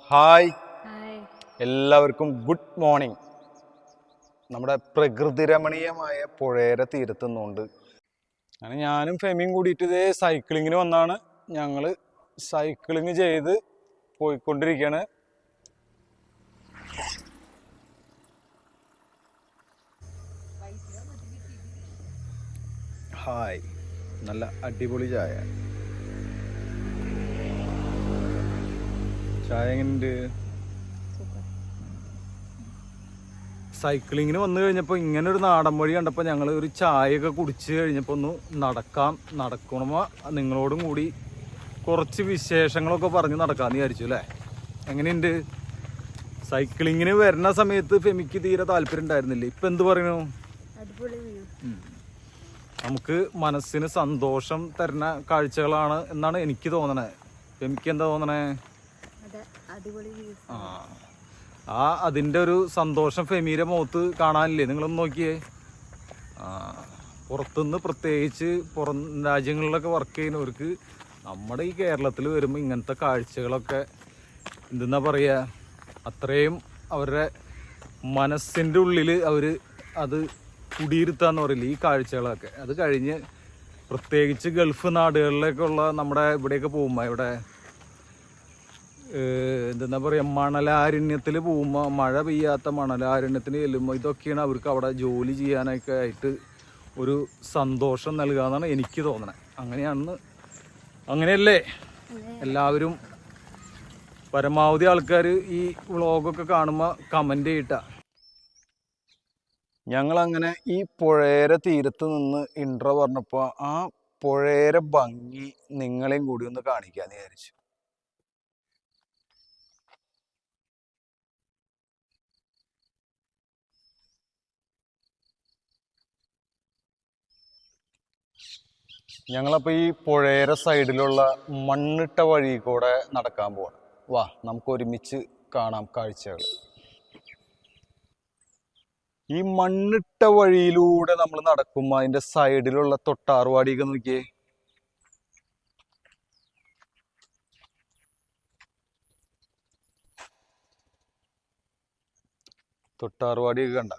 Hi എല്ലാവർക്കും good morning. നമ്മുടെ പ്രകൃതി രമണീയമായ പുഴയുടെ തീരത്തുനിന്നുകൊണ്ട് അങ്ങനെ ഞാനും ഫെമിയും കൂടിയിട്ട് ഇതേ സൈക്ലിങ്ങിന് വന്നാണ്. ഞങ്ങൾ സൈക്ലിങ് ചെയ്ത് പോയിക്കൊണ്ടിരിക്കുകയാണ്. ഹായ്, നല്ല അടിപൊളി ചായ. ചായ എങ്ങനെയുണ്ട്? സൈക്ലിങ്ങിന് വന്നു കഴിഞ്ഞപ്പോൾ ഇങ്ങനെ ഒരു നാടൻ വഴി കണ്ടപ്പോൾ ഞങ്ങൾ ഒരു ചായയൊക്കെ കുടിച്ച് കഴിഞ്ഞപ്പോൾ ഒന്ന് നടക്കണമോ നിങ്ങളോടും കൂടി കുറച്ച് വിശേഷങ്ങളൊക്കെ പറഞ്ഞ് നടക്കാമെന്ന് വിചാരിച്ചു അല്ലേ. എങ്ങനെയുണ്ട്? സൈക്ലിങ്ങിന് വരുന്ന സമയത്ത് ഫെമിക്ക് തീരെ താല്പര്യം ഉണ്ടായിരുന്നില്ലേ, ഇപ്പം എന്ത് പറയണു? നമുക്ക് മനസ്സിന് സന്തോഷം തരുന്ന കാഴ്ചകളാണ് എന്നാണ് എനിക്ക് തോന്നണേ. ഫെമിക്ക് എന്താ തോന്നണേ? അതിൻ്റെ ഒരു സന്തോഷം ഫെമീരെ മുഖത്ത് കാണാനില്ലേ? നിങ്ങളൊന്ന് നോക്കിയേ. പുറത്തുനിന്ന് പ്രത്യേകിച്ച് പുറം രാജ്യങ്ങളിലൊക്കെ വർക്ക് ചെയ്യുന്നവർക്ക് നമ്മുടെ ഈ കേരളത്തിൽ വരുമ്പോൾ ഇങ്ങനത്തെ കാഴ്ചകളൊക്കെ എന്തെന്നാ പറയുക, അത്രയും അവരുടെ മനസ്സിൻ്റെ ഉള്ളിൽ അവർ അത് കുടിയിരുത്താന്ന് പറയില്ല ഈ കാഴ്ചകളൊക്കെ. അത് കഴിഞ്ഞ് പ്രത്യേകിച്ച് ഗൾഫ് നാടുകളിലേക്കുള്ള നമ്മുടെ ഇവിടെയൊക്കെ പോകുമ്പോൾ ഇവിടെ എന്താ പറയുക, മണലാരണ്യത്തിൽ പോകുമ്പോൾ, മഴ പെയ്യാത്ത മണലാരണ്യത്തിന് ചെല്ലുമ്പോൾ ഇതൊക്കെയാണ് അവർക്ക് അവിടെ ജോലി ചെയ്യാനൊക്കെ ആയിട്ട് ഒരു സന്തോഷം നൽകാന്നാണ് എനിക്ക് തോന്നണത്. അങ്ങനെയല്ലേ എല്ലാവരും? പരമാവധി ആൾക്കാർ ഈ വ്ളോഗൊക്കെ കാണുമ്പോൾ കമൻ്റ് ചെയ്യട്ടാ. ഞങ്ങളങ്ങനെ ഈ പുഴയുടെ തീരത്ത് നിന്ന് ഇൻട്രോ പറഞ്ഞപ്പോൾ ആ പുഴയുടെ ഭംഗി നിങ്ങളെയും കൂടി ഒന്ന് കാണിക്കാന്ന് വിചാരിച്ചു. ഞങ്ങളപ്പോൾ ഈ പുഴയുടെ സൈഡിലുള്ള മണ്ണിട്ട വഴി കൂടെ നടക്കാൻ പോവാണ്. വാ, നമുക്ക് ഒരുമിച്ച് കാണാം കാഴ്ചകൾ. ഈ മണ്ണിട്ട വഴിയിലൂടെ നമ്മൾ നടക്കുമ്പോൾ അതിൻ്റെ സൈഡിലുള്ള തൊട്ടാർവാടിയൊക്കെ നോക്കിയേ. തൊട്ടാർവാടിയൊക്കെ കണ്ട,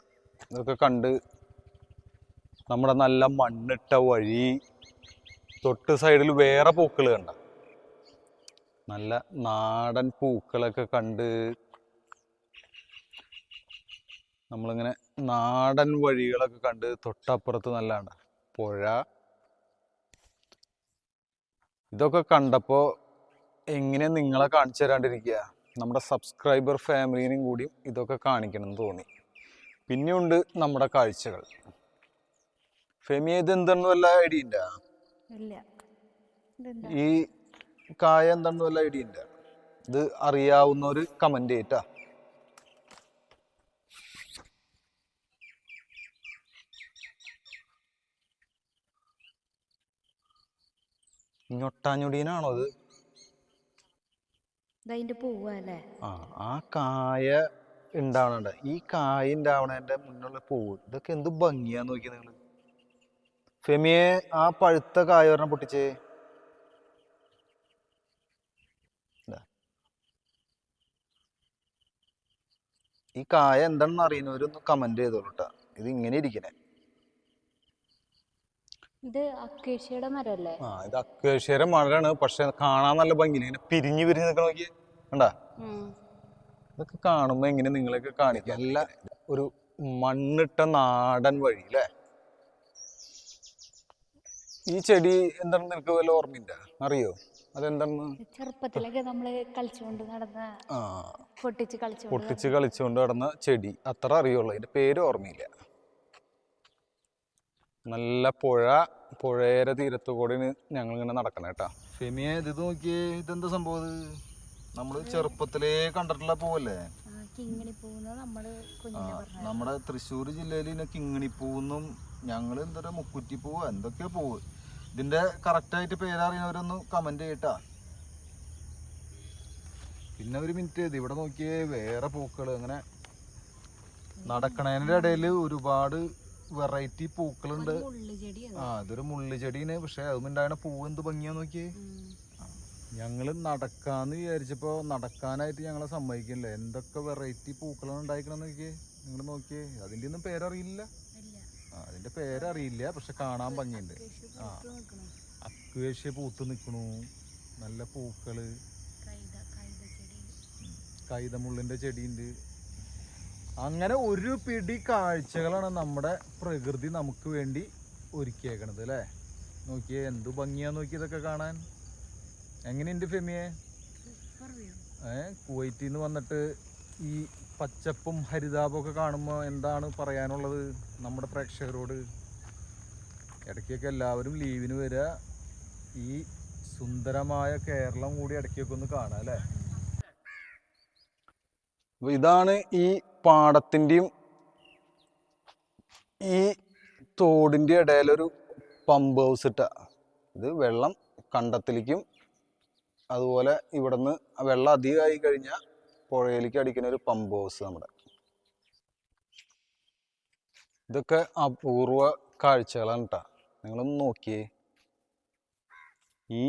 ഇതൊക്കെ കണ്ട് നമ്മുടെ നല്ല മണ്ണിട്ട വഴി, തൊട്ട് സൈഡിൽ വേറെ പൂക്കൾ കണ്ട, നല്ല നാടൻ പൂക്കളൊക്കെ കണ്ട് നമ്മളിങ്ങനെ നാടൻ വഴികളൊക്കെ കണ്ട് തൊട്ടപ്പുറത്ത് നല്ലതാണ് പുഴ. ഇതൊക്കെ കണ്ടപ്പോൾ എങ്ങനെ നിങ്ങളെ കാണിച്ചു തരാണ്ടിരിക്കുക, നമ്മുടെ സബ്സ്ക്രൈബർ ഫാമിലിനും കൂടി ഇതൊക്കെ കാണിക്കണം എന്ന് തോന്നി. പിന്നെയുണ്ട് നമ്മുടെ കാഴ്ചകൾ. ഫെമി, ഇത് എന്താണെന്ന് വല്ല ഐഡിയ ഉണ്ടോ? ഈ കായ എന്താണെന്ന് വല്ല ഐഡിയ ഉണ്ടോ? ഇത് അറിയാവുന്നവര് കമന്റ് ചെയ്യട്ടാ. ഞൊട്ടാഞ്ഞൊടീനാണോ അത്? ആ കായ ഉണ്ടാവണ, ഈ കായ ഉണ്ടാവണതിന്റെ മുന്നുള്ള പൂവ്, ഇതൊക്കെ എന്ത് ഭംഗിയാ നോക്കി നിങ്ങള്. ഫെമിയെ, ആ പഴുത്ത കായ പറഞ്ഞ പൊട്ടിച്ചേ. ഈ കായ എന്താണെന്ന് അറിയുന്നവരൊന്ന് കമന്റ് ചെയ്തോളൂട്ടാ. ഇത് ഇങ്ങനെ ഇരിക്കണേ. ഇത് അക്കേഷ്യയുടെ മരല്ലേ? ഇത് അക്കേഷ്യയുടെ മരമാണ്, പക്ഷെ കാണാൻ നല്ല ഭംഗിയില്ല. ഇങ്ങനെ പിരിഞ്ഞു നിൽക്കണ നോക്കിയേ, കണ്ടാ? ഇതൊക്കെ കാണുമ്പോ എങ്ങനെ നിങ്ങളെയൊക്കെ കാണിക്കാം. നല്ല ഒരു മണ്ണിട്ട നാടൻ വഴി അല്ലേ. ഈ ചെടി എന്താണെന്ന് നിനക്ക് വല്ല ഓർമ്മയില്ല? അറിയോ അതെന്താണെന്ന്? ചെറുപ്പത്തിലൊക്കെ നമ്മള് കളിച്ചുകൊണ്ട് നടന്ന, പൊട്ടിച്ച് കളിച്ചുകൊണ്ട് നടന്ന ചെടി, അത്ര അറിയുള്ളൂ. അതിന്റെ പേര് ഓർമ്മയില്ല. നല്ല പുഴയുടെ തീരത്തു കൂടെ ഞങ്ങളിങ്ങനെ നടക്കണം കേട്ടാ. ഫെമിയെ, ഇത് നോക്കിയേ, ഇതെന്താ സംഭവം? നമ്മള് ചെറുപ്പത്തിലേ കണ്ടിട്ടുള്ള പൂവല്ലേ? നമ്മുടെ തൃശ്ശൂർ ജില്ലയിൽ ഇതിനെ കിങ്ങിണിപ്പൂന്നും ഞങ്ങള് എന്താ മുക്കുറ്റിപ്പൂവ്, എന്തൊക്കെയാ പൂവ്. ഇതിന്റെ കറക്റ്റായിട്ട് പേരറിയുന്നവരൊന്ന് കമന്റ് ചെയ്യട്ടാ. പിന്നെ ഒരു മിനിറ്റ്, ഇത് ഇവിടെ നോക്കിയേ, വേറെ പൂക്കള്. അങ്ങനെ നടക്കണതിന്റെ ഇടയിൽ ഒരുപാട് വെറൈറ്റി പൂക്കളുണ്ട്. ഇതൊരു മുള്ളിച്ചെടിയാണ്, പക്ഷെ അതുണ്ടാകുന്ന പൂവ് എന്ത് ഭംഗിയാ നോക്കിയേ. ഞങ്ങള് നടക്കാന്ന് വിചാരിച്ചപ്പോ നടക്കാനായിട്ട് ഞങ്ങളെ സമ്മതിക്കില്ല. എന്തൊക്കെ വെറൈറ്റി പൂക്കളാണ് ഉണ്ടായിക്കണെന്ന് നോക്കിയേ, നിങ്ങൾ നോക്കിയേ. അതിന്റെ ഒന്നും പേരറിയില്ല. അതിന്റെ പേരറിയില്ല, പക്ഷെ കാണാൻ ഭംഗിയുണ്ട്. ആ, അക്വേഷ്യ പൂത്ത് നിൽക്കണു, നല്ല പൂക്കള്, കൈതമുള്ളിന്റെ ചെടിയുണ്ട്. അങ്ങനെ ഒരു പിടി കാഴ്ചകളാണ് നമ്മുടെ പ്രകൃതി നമുക്ക് വേണ്ടി ഒരുക്കിയേക്കണത് അല്ലേ. നോക്കിയേ എന്ത് ഭംഗിയാ നോക്കിയതൊക്കെ കാണാൻ. എങ്ങനെയുണ്ട് ഫെമിയെ? കുവൈറ്റിൽ നിന്ന് വന്നിട്ട് ഈ പച്ചപ്പും ഹരിതാപവും ഒക്കെ കാണുമ്പോൾ എന്താണ് പറയാനുള്ളത് നമ്മുടെ പ്രേക്ഷകരോട്? ഇടയ്ക്കൊക്കെ എല്ലാവരും ലീവിന് വരിക, ഈ സുന്ദരമായ കേരളം കൂടി ഇടയ്ക്കൊക്കെ ഒന്ന് കാണാം അല്ലേ. അപ്പോൾ ഇതാണ് ഈ പാടത്തിൻ്റെയും ഈ തോടിൻ്റെ ഇടയിലൊരു പമ്പ് ഹൗസ് ഇട്ട. ഇത് വെള്ളം കണ്ടത്തിലേക്കും അതുപോലെ ഇവിടുന്ന് വെള്ളം അധികമായി കഴിഞ്ഞാൽ പുഴയിലേക്ക് അടിക്കുന്ന ഒരു പമ്പ് ഹൗസ് നമ്മുടെ. ഇതൊക്കെ അപൂർവ കാഴ്ചകളാണ് കേട്ടോ. നിങ്ങളൊന്ന് നോക്കിയേ, ഈ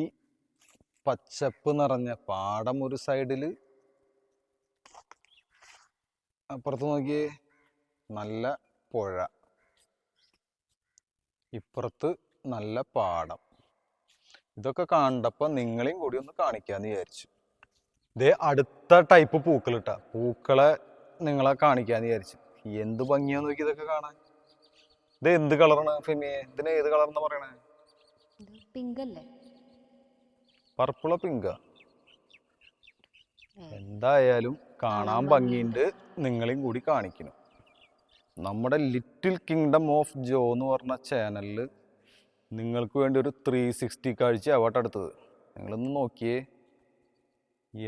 പച്ചപ്പ് നിറഞ്ഞ പാടം ഒരു സൈഡിൽ, അപ്പുറത്ത് നോക്കിയേ നല്ല പുഴ, ഇപ്പുറത്ത് നല്ല പാടം. ഇതൊക്കെ കണ്ടപ്പോൾ നിങ്ങളെയും കൂടി ഒന്ന് കാണിക്കാന്ന് വിചാരിച്ചു. ഇതേ അടുത്ത ടൈപ്പ് പൂക്കൾ ഇട്ടാ, പൂക്കളെ നിങ്ങളെ കാണിക്കാന്ന് വിചാരിച്ചു. എന്ത് ഭംഗിയാന്ന് നോക്കി ഇതൊക്കെ കാണാൻ. ഇത് എന്ത് കളറാണ് ഫെമിയെ? ഇതിന് ഏത് കളർന്ന് പറയണേ? പിങ്ക് അല്ലേ? പർപ്പിളോ പിങ്കാ? എന്തായാലും കാണാൻ ഭംഗിയുണ്ട്, നിങ്ങളെയും കൂടി കാണിക്കണം. നമ്മുടെ ലിറ്റിൽ കിങ്ഡം ഓഫ് ജോ എന്ന് പറഞ്ഞ ചാനലിൽ നിങ്ങൾക്ക് വേണ്ടി ഒരു 360 കാഴ്ച ആവട്ടെ അടുത്തത്. നിങ്ങളൊന്ന് നോക്കിയേ,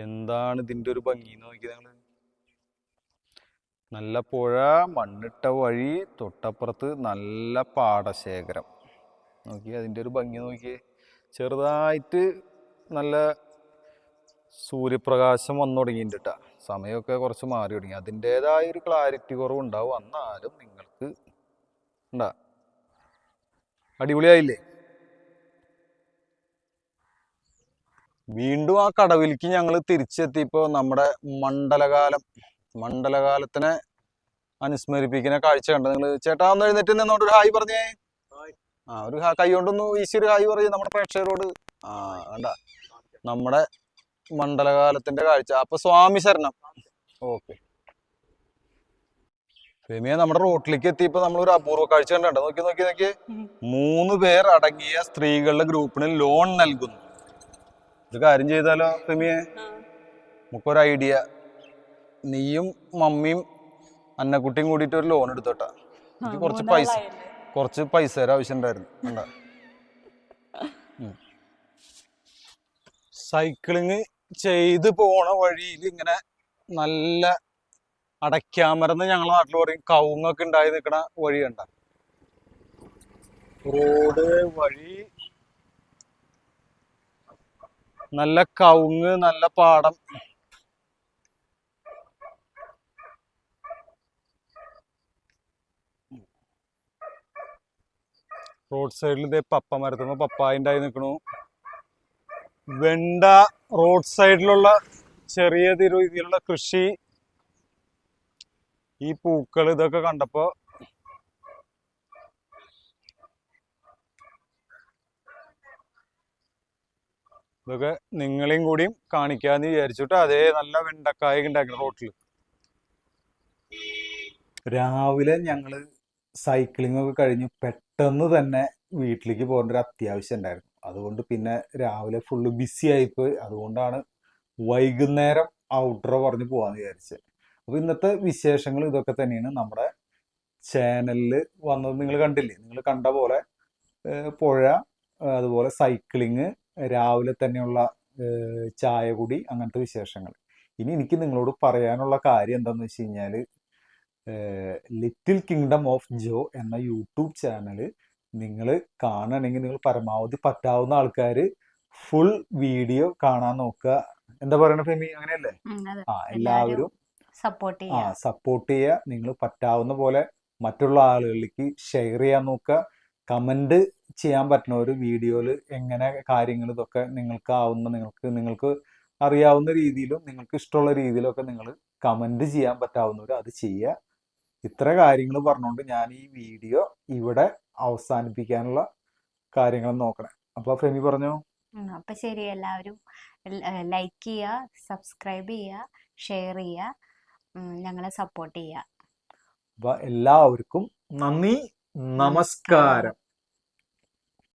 എന്താണ് ഇതിൻ്റെ ഒരു ഭംഗി നോക്കിയേ നിങ്ങൾ. നല്ല പുഴ, മണ്ണിട്ട വഴി, തൊട്ടപ്പുറത്ത് നല്ല പാടശേഖരം. നോക്കിയേ അതിൻ്റെ ഒരു ഭംഗി നോക്കിയേ. ചെറുതായിട്ട് നല്ല സൂര്യപ്രകാശം വന്നു തുടങ്ങിയിട്ടുണ്ട് കേട്ടോ. സമയമൊക്കെ കുറച്ച് മാറി തുടങ്ങി. അതിൻ്റെതായ ഒരു ക്ലാരിറ്റി കുറവുണ്ടാവും, എന്നാലും നിങ്ങൾക്ക് ഉണ്ടാ. അടിപൊളിയായില്ലേ? വീണ്ടും ആ കടവിലേക്ക് ഞങ്ങൾ തിരിച്ചെത്തിയപ്പോൾ നമ്മുടെ മണ്ഡലകാലത്തിനെ അനുസ്മരിപ്പിക്കുന്ന കാഴ്ച കണ്ട നിങ്ങൾ. ചേട്ടാ ഒന്ന് എഴുന്നേറ്റ് നിന്നോണ്ട് ഒരു ഹായ് പറഞ്ഞേ. ഒരു കൈ കൊണ്ടൊന്ന് വീശി ഒരു ഹായ് പറയും നമ്മുടെ പ്രേക്ഷകരോട്. കണ്ട നമ്മുടെ മണ്ഡലകാലത്തിന്റെ കാഴ്ച. അപ്പൊ സ്വാമി ശരണം. ഓക്കെ ഫെമിയ, നമ്മുടെ റോട്ടിലേക്ക് എത്തിയപ്പോ നമ്മൾ ഒരു അപൂർവ കാഴ്ച കണ്ടോ. നോക്കി 3 പേർ അടങ്ങിയ സ്ത്രീകളുടെ ഗ്രൂപ്പിന് ലോൺ നൽകുന്നു. ഇത് കാര്യം ചെയ്താലോ ഫെമിയെ? നമുക്കൊരു ഐഡിയ, നീയും മമ്മിയും അന്നക്കുട്ടിയും കൂടിയിട്ട് ഒരു ലോൺ എടുത്തോട്ടാ. എനിക്ക് കുറച്ച് പൈസ ആവശ്യം ഉണ്ടായിരുന്നു. കണ്ട സൈക്ലിങ് ചെയ്ത് പോണ വഴിയിൽ ഇങ്ങനെ നല്ല അടയ്ക്കാമരെന്ന് ഞങ്ങളെ നാട്ടിൽ പറയും, കവുങ്ങൊക്കെ ഉണ്ടായി നിൽക്കണ വഴി കണ്ട. റോഡ് വഴി, നല്ല കവുങ്ങ്, നല്ല പാടം. റോഡ് സൈഡിൽ ഇതേ പപ്പ മരത്തുമ്പോ പപ്പായ ഉണ്ടായി നിൽക്കണു. വെണ്ട, റോഡ് സൈഡിലുള്ള ചെറിയ രീതിയിലുള്ള കൃഷി, ഈ പൂക്കൾ, ഇതൊക്കെ കണ്ടപ്പോ ഇതൊക്കെ നിങ്ങളെയും കൂടിയും കാണിക്കാന്ന് വിചാരിച്ചിട്ട്. അതേ നല്ല വെണ്ടക്കായ ഉണ്ടാക്കി റോട്ടിൽ. രാവിലെ ഞങ്ങള് സൈക്ലിംഗ് ഒക്കെ കഴിഞ്ഞ് പെട്ടെന്ന് തന്നെ വീട്ടിലേക്ക് പോകേണ്ട ഒരു അത്യാവശ്യം ഉണ്ടായിരുന്നു. അതുകൊണ്ട് പിന്നെ രാവിലെ ഫുള്ള് ബിസി ആയിപ്പോയി. അതുകൊണ്ടാണ് വൈകുന്നേരം ഔട്ട്ഡോർ പറഞ്ഞ് പോകാന്ന് വിചാരിച്ചത്. അപ്പോൾ ഇന്നത്തെ വിശേഷങ്ങൾ ഇതൊക്കെ തന്നെയാണ്. നമ്മുടെ ചാനലിൽ വന്നത് നിങ്ങൾ കണ്ടില്ലേ? നിങ്ങൾ കണ്ട പോലെ പുഴ, അതുപോലെ സൈക്ലിങ്, രാവിലെ തന്നെയുള്ള ചായ കുടി, അങ്ങനത്തെ വിശേഷങ്ങൾ. ഇനി എനിക്ക് നിങ്ങളോട് പറയാനുള്ള കാര്യം എന്താണെന്ന് വെച്ച് കഴിഞ്ഞാൽ, ലിറ്റിൽ കിങ്ഡം ഓഫ് ജോ എന്ന യൂട്യൂബ് ചാനൽ നിങ്ങൾ കാണണമെങ്കിൽ നിങ്ങൾ പരമാവധി പറ്റാവുന്ന ആൾക്കാർ ഫുൾ വീഡിയോ കാണാൻ നോക്കുക. എന്താ പറയണ ഫെമി, അങ്ങനെയല്ലേ? എല്ലാവരും സപ്പോർട്ട് ചെയ്യുക. നിങ്ങൾ പറ്റാവുന്ന പോലെ മറ്റുള്ള ആളുകളിലേക്ക് ഷെയർ ചെയ്യാൻ നോക്കുക. കമന്റ് ചെയ്യാൻ പറ്റുന്ന ഒരു വീഡിയോയിൽ എങ്ങനെ കാര്യങ്ങൾ ഇതൊക്കെ നിങ്ങൾക്ക് അറിയാവുന്ന രീതിയിലും നിങ്ങൾക്ക് ഇഷ്ടമുള്ള രീതിയിലൊക്കെ നിങ്ങൾ കമൻറ്റ് ചെയ്യാൻ പറ്റാവുന്നവർ അത് ചെയ്യുക. ഇത്ര കാര്യങ്ങൾ പറഞ്ഞുകൊണ്ട് ഞാൻ ഈ വീഡിയോ ഇവിടെ അവസാനിപ്പിക്കാനുള്ള കാര്യങ്ങൾ നോക്കണേ. അപ്പോൾ ഫെമി പറഞ്ഞോ. അപ്പൊ ശരി, എല്ലാവരും ലൈക്ക് ചെയ്യുക, സബ്സ്ക്രൈബ് ചെയ്യുക, ഷെയർ ചെയ്യുക, ഞങ്ങളെ സപ്പോർട്ട് ചെയ്യുക. അപ്പോൾ എല്ലാവർക്കും നന്ദി, നമസ്കാരം.